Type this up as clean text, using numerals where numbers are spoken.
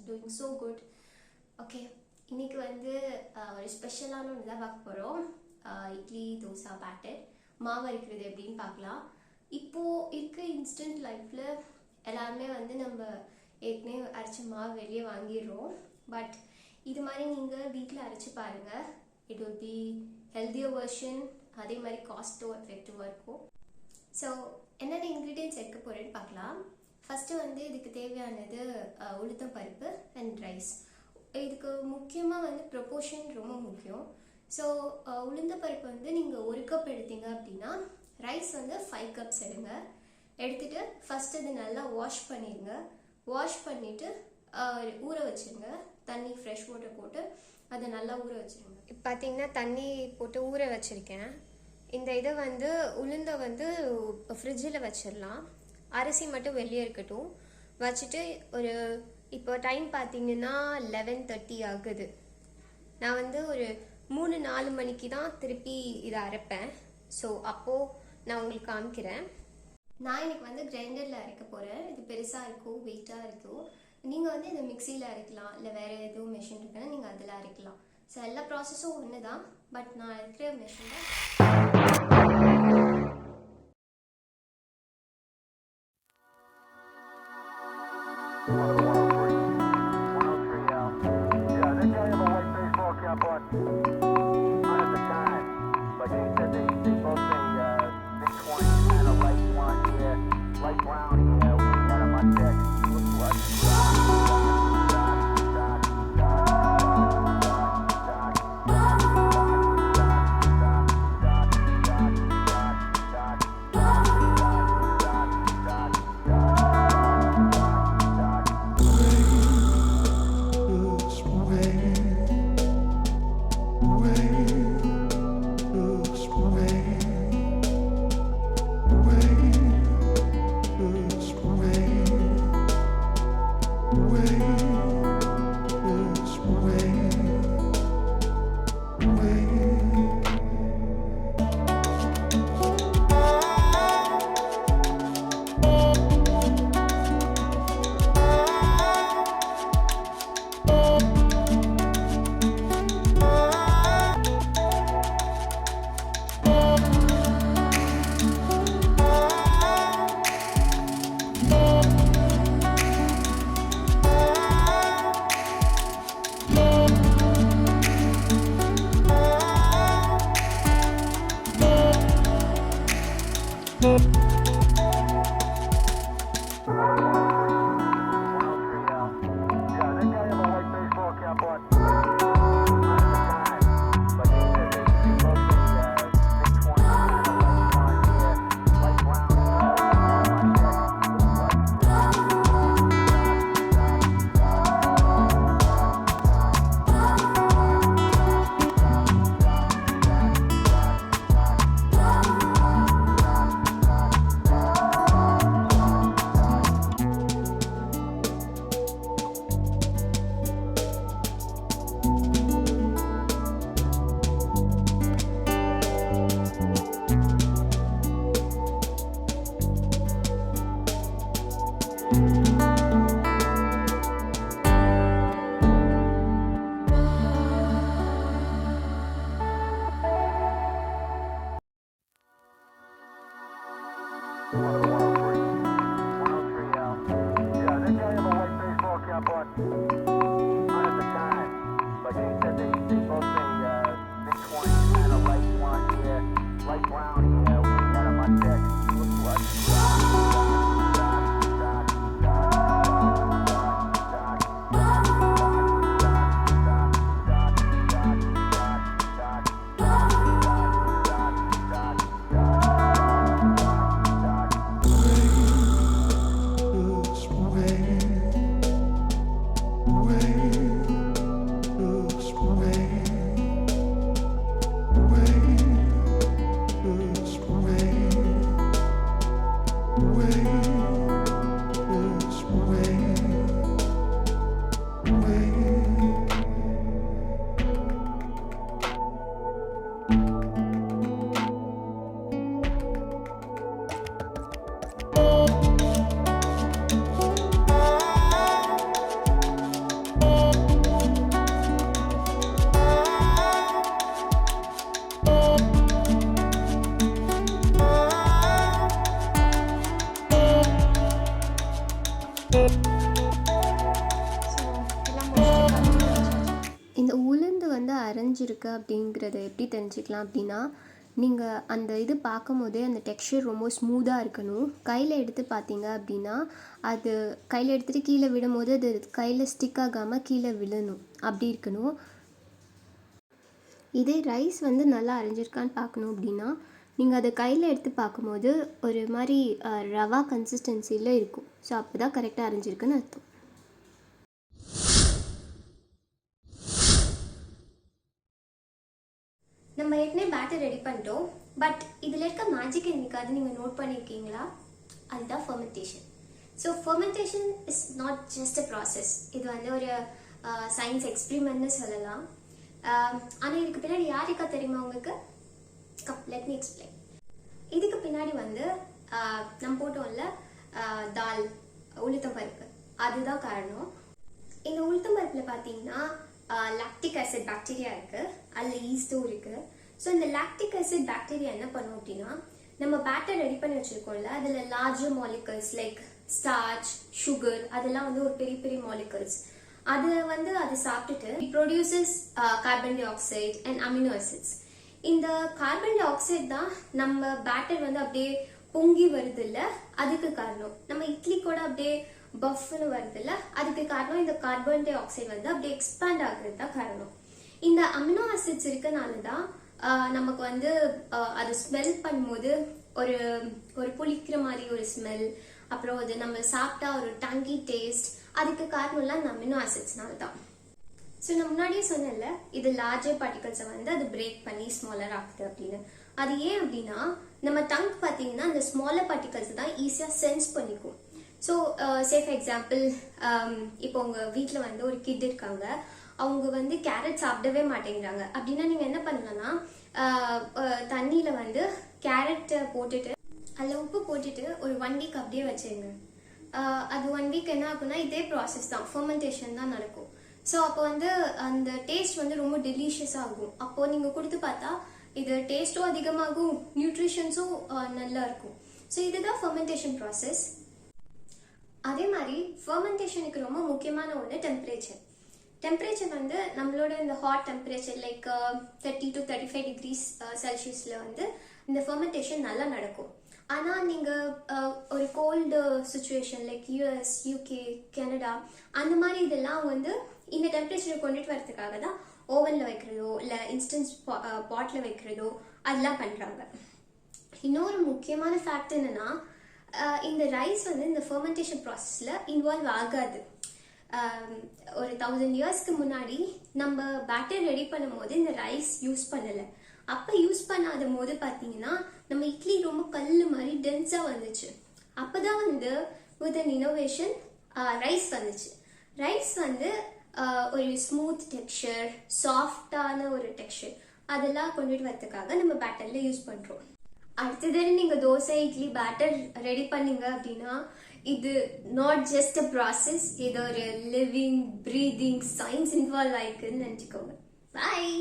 doing so good. Okay, இன்றைக்கி வந்து ஒரு ஸ்பெஷலான ஒன்று தான் பார்க்க போகிறோம். இட்லி தோசை பேட்டர் மாவு அரைக்கிறது எப்படின்னு பார்க்கலாம். இப்போது இருக்க இன்ஸ்டன்ட் லைஃப்பில் எல்லாருமே வந்து நம்ம ஏற்கனவே அரைச்ச மாவு வெளியே வாங்கிடுறோம். பட் இது மாதிரி நீங்கள் வீட்டில் அரைச்சி பாருங்கள். It will be healthier version, அதே மாதிரி காஸ்ட்டோ எஃபெக்டிவாக இருக்கும். ஸோ என்னென்ன இன்க்ரீடியன்ட்ஸ் எடுக்க போகிறேன்னு பார்க்கலாம். ஃபஸ்ட்டு வந்து இதுக்கு தேவையானது உளுத்தம் பருப்பு அண்ட் ரைஸ். இதுக்கு முக்கியமாக வந்து ப்ரொப்போர்ஷன் ரொம்ப முக்கியம். ஸோ உளுந்த பருப்பு வந்து நீங்கள் 1 கப் எடுத்தீங்க அப்படின்னா ரைஸ் வந்து 5 கப்ஸ் எடுத்துகிட்டு ஃபஸ்ட்டு இது நல்லா வாஷ் பண்ணிடுங்க. வாஷ் பண்ணிவிட்டு ஊற வச்சுருங்க. தண்ணி ஃப்ரெஷ் வாட்டர் போட்டு அதை நல்லா ஊற வச்சுருங்க. இப்போ பார்த்தீங்கன்னா தண்ணி போட்டு ஊற வச்சுருக்கேன். இந்த இதை வந்து உளுந்தை வந்து ஃப்ரிட்ஜில் வச்சிடலாம். அரிசி மட்டும் வெளியே இருக்கட்டும். வச்சுட்டு ஒரு இப்போ டைம் பார்த்தீங்கன்னா 11:30 ஆகுது. நான் வந்து ஒரு 3-4 மணிக்கு தான் திருப்பி இதை அரைப்பேன். ஸோ அப்போது நான் உங்களுக்கு காமிக்கிறேன். நான் இன்னைக்கு வந்து கிரைண்டரில் அரைக்க போகிறேன். இது பெருசாக இருக்கும், வெயிட்டாக இருக்கும். நீங்கள் வந்து இதை மிக்சியில் அரைக்கலாம், இல்லை வேறு எதுவும் மிஷின் இருக்குன்னா நீங்கள் அதில் அரைக்கலாம். ஸோ எல்லா ப்ராசஸும் ஒன்று தான். பட் நான் இருக்கிற மிஷினில் அப்படிங்கிறத எப்படி தெரிஞ்சுக்கலாம் அப்படின்னா, நீங்கள் அந்த இது பார்க்கும்போதே அந்த டெக்ஸ்சர் ரொம்ப ஸ்மூத்தாக இருக்கணும். கையில் எடுத்து பார்த்தீங்க அப்படின்னா, அது கையில் எடுத்துகிட்டு கீழே விடும்போது அது கையில் ஸ்டிக் ஆகாமல் கீழே விழணும், அப்படி இருக்கணும். இதே ரைஸ் வந்து நல்லா அரைஞ்சிருக்கான்னு பார்க்கணும் அப்படின்னா, நீங்கள் அதை கையில் எடுத்து பார்க்கும்போது ஒரு மாதிரி ரவா கன்சிஸ்டன்சியில் இருக்கும். ஸோ அப்போ தான் கரெக்டாக அரைஞ்சிருக்குன்னு அர்த்தம். நம்ம ஏற்கனவே பேட்டர் ரெடி பண்ணிட்டோம். பட் இதில் இருக்க மேஜிக் என்னைக்காவது நீங்கள் நோட் பண்ணியிருக்கீங்களா? அதுதான் fermentation. So fermentation is not just a process. இது வந்து ஒரு சயின்ஸ் எக்ஸ்பிரிமெண்ட்னு சொல்லலாம். ஆனால் இதுக்கு பின்னாடி யாருக்கா தெரியுமா உங்களுக்கு? Let me explain. இதுக்கு பின்னாடி வந்து நம்ம போட்டோம்ல தால், உளுத்தம் பருப்பு, அதுதான் காரணம். இந்த உளுத்தம் பருப்பில் பார்த்தீங்கன்னா லாக்டிக் ஆசிட் பாக்டீரியா இருக்குது, அதில் ஈஸ்டும் இருக்குது. ஸோ இந்த லாக்டிக் ஆசிட் பாக்டீரியா என்ன பண்ணும் அப்படின்னா, நம்ம பேட்டர் ரெடி பண்ணி வச்சுருக்கோம்ல, அதில் larger molecules like starch, sugar, அதெல்லாம் வந்து ஒரு பெரிய பெரிய மாலிகல்ஸ், அது வந்து அது சாப்பிட்டுட்டு it produces carbon di oxide and amino acids. இந்த கார்பன் டை ஆக்சைடு தான் நம்ம பேட்டர் வந்து அப்படியே பொங்கி வருது இல்லை, அதுக்கு காரணம். நம்ம இட்லி கூட அப்படியே பஃப்னு வருது இல்லை, அதுக்கு காரணம் இந்த கார்பன் டை ஆக்சைடு வந்து அப்படியே எக்ஸ்பேண்ட் ஆகுறது தான் காரணம். இந்த அமினோ ஆசிட்ஸ் இருக்கனால தான் நமக்கு வந்து அது ஸ்மெல் பண்ணும்போது ஒரு ஒரு புளிக்கிற மாதிரி ஒரு ஸ்மெல், அப்புறம் அது நம்ம சாப்பிட்டா ஒரு டங்கி டேஸ்ட், அதுக்கு காரணம்லாம் இந்த அமினோ ஆசிட்ஸ்னால தான். ஸோ நான் முன்னாடியே சொன்னேன்ல, இது லார்ஜர் பார்ட்டிகல்ஸை வந்து அது பிரேக் பண்ணி ஸ்மாலர் ஆகுது அப்படின்னு. அது ஏன் அப்படின்னா, நம்ம டங் பார்த்தீங்கன்னா அந்த ஸ்மாலர் பார்ட்டிகல்ஸ் தான் ஈஸியாக சென்ஸ் பண்ணிக்கும். ஸோ சே ஃபார் எக்ஸாம்பிள், இப்போ உங்கள் வீட்டில் வந்து ஒரு கிட் இருக்காங்க, அவங்க வந்து கேரட் சாப்பிடவே மாட்டேங்கிறாங்க அப்படின்னா நீங்கள் என்ன பண்ணலாம்னா, தண்ணியில் வந்து கேரட்டை போட்டுட்டு அதில் உப்பு போட்டுட்டு ஒரு 1 வீக் அப்படியே வச்சுருங்க. அது 1 வீக் என்ன ஆகும்னா இதே ப்ராசஸ் தான், ஃபெர்மெண்டேஷன் தான் நடக்கும். ஸோ அப்போ வந்து அந்த டேஸ்ட் வந்து ரொம்ப டெலிஷியஸாக ஆகும். அப்போது நீங்கள் கொடுத்து பார்த்தா இது டேஸ்ட்டும் அதிகமாகும், நியூட்ரிஷன்ஸும் நல்லா இருக்கும். ஸோ இதுதான் ஃபெர்மெண்டேஷன் ப்ராசஸ். அதே மாதிரி ஃபெர்மெண்டேஷனுக்கு ரொம்ப முக்கியமான ஒன்று டெம்பரேச்சர். டெம்பரேச்சர் வந்து நம்மளோட இந்த hot temperature like 30 to 35 degrees செல்சியஸில் வந்து இந்த ஃபெர்மெண்டேஷன் நல்லா நடக்கும். ஆனால் நீங்கள் ஒரு cold situation like US, UK, Canada அந்த மாதிரி இதெல்லாம் வந்து இந்த டெம்பரேச்சரை கொண்டுட்டு வரதுக்காக தான் ஓவனில் வைக்கிறதோ இல்லை இன்ஸ்டன்ட் பாட்டில் வைக்கிறதோ அதெல்லாம் பண்ணுறாங்க. இன்னொரு முக்கியமான ஃபேக்ட் என்னென்னா, இந்த ரைஸ் வந்து இந்த ஃபெர்மெண்டேஷன் ப்ராசஸில் இன்வால்வ் ஆகாது. ஒரு 1000 இயர்ஸ்க்கு முன்னாடி நம்ம பேட்டர் ரெடி பண்ணும்போது இந்த ரைஸ் யூஸ் பண்ணலை. அப்போ யூஸ் பண்ணாத போது பார்த்தீங்கன்னா நம்ம இட்லி ரொம்ப கல் மாதிரி டென்ஸாக வந்துச்சு. அப்போ தான் வந்து வித் அன் இனோவேஷன் ரைஸ் வந்துச்சு. ரைஸ் வந்து ஒரு ஸ்மூத் டெக்ஸ்சர், சாஃப்டான ஒரு டெக்ஸ்சர், அதெல்லாம் கொண்டுட்டு வரதுக்காக நம்ம பேட்டரில் யூஸ் பண்ணுறோம். அடுத்தது நீங்கள் தோசை இட்லி பேட்டர் ரெடி பண்ணீங்க அப்படின்னா இது நாட் ஜஸ்ட் அ ப்ராசஸ், இது ஒரு லிவிங் ப்ரீதிங் சயின்ஸ் இன்வால்வ் ஆயிருக்குன்னு நினச்சிக்கோங்க. பாய்.